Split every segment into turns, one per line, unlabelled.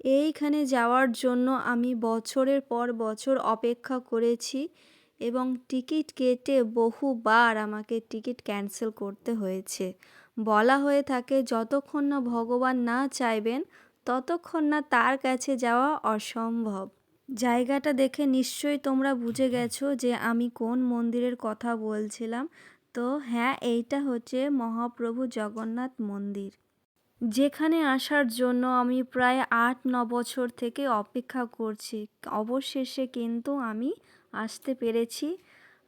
এইখানে যাওয়ার জন্য আমি বছরের পর বছর অপেক্ষা করেছি এবং টিকিট কেটে বহুবার আমাকে টিকিট ক্যান্সেল করতে হয়েছে। বলা হয়ে থাকে যতক্ষণ না ভগবান না চাইবেন ততক্ষণ না তার কাছে যাওয়া অসম্ভব। জায়গাটা দেখে নিশ্চয়ই তোমরা বুঝে গেছো যে আমি কোন মন্দিরের কথা বলছিলাম। তো হ্যাঁ, এইটা হচ্ছে মহাপ্রভু জগন্নাথ মন্দির, যেখানে আসার জন্য আমি প্রায় ৮-৯ বছর থেকে অপেক্ষা করছি। অবশেষে কিন্তু আমি আসতে পেরেছি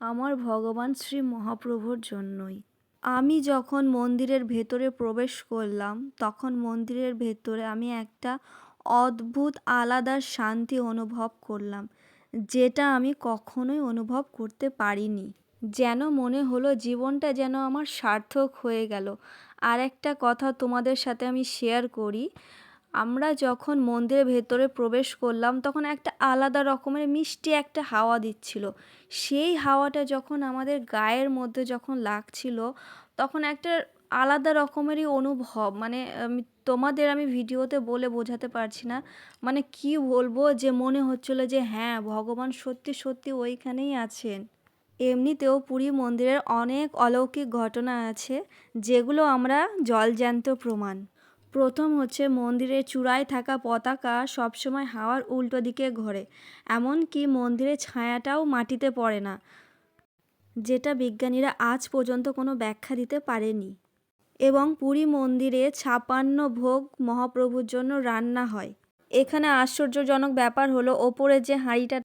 আমার ভগবান শ্রী মহাপ্রভুর জন্যই। আমি যখন মন্দিরের ভেতরে প্রবেশ করলাম, তখন মন্দিরের ভেতরে আমি একটা অদ্ভুত আলাদা শান্তি অনুভব করলাম, যেটা আমি কখনোই অনুভব করতে পারিনি। যেন মনে হলো জীবনটা যেন আমার সার্থক হয়ে গেল। আর একটা কথা তোমাদের সাথে আমি শেয়ার করি। আমরা যখন মন্দিরের ভেতরে প্রবেশ করলাম তখন একটা আলাদা রকমের মিষ্টি একটা হাওয়া দিচ্ছিল। সেই হাওয়াটা যখন আমাদের গায়ের মধ্যে যখন লাগছিল, তখন একটা আলাদা রকমেরই অনুভব, মানে তোমাদের আমি ভিডিওতে বলে বোঝাতে পারছি না। মানে কি বলবো, যে মনে হচ্ছিল যে হ্যাঁ, ভগবান সত্যি সত্যি ওইখানেই আছেন। এমনিতেও পুরী মন্দিরের অনেক অলৌকিক ঘটনা আছে, যেগুলো আমরা জলজ্যান্ত প্রমাণ। প্রথম হচ্ছে মন্দিরের চূড়ায় থাকা পতাকা সবসময় হাওয়ার উল্টো দিকে ঘোরে, এমনকি মন্দিরের ছায়াটাও মাটিতে পড়ে না, যেটা বিজ্ঞানীরা আজ পর্যন্ত কোনো ব্যাখ্যা দিতে পারেনি। এবং পুরী মন্দিরে ৫৬ ভোগ মহাপ্রভুর জন্য রান্না হয়। এখানে আশ্চর্যজনক ব্যাপার হলো, ওপরে যে হাঁড়িটা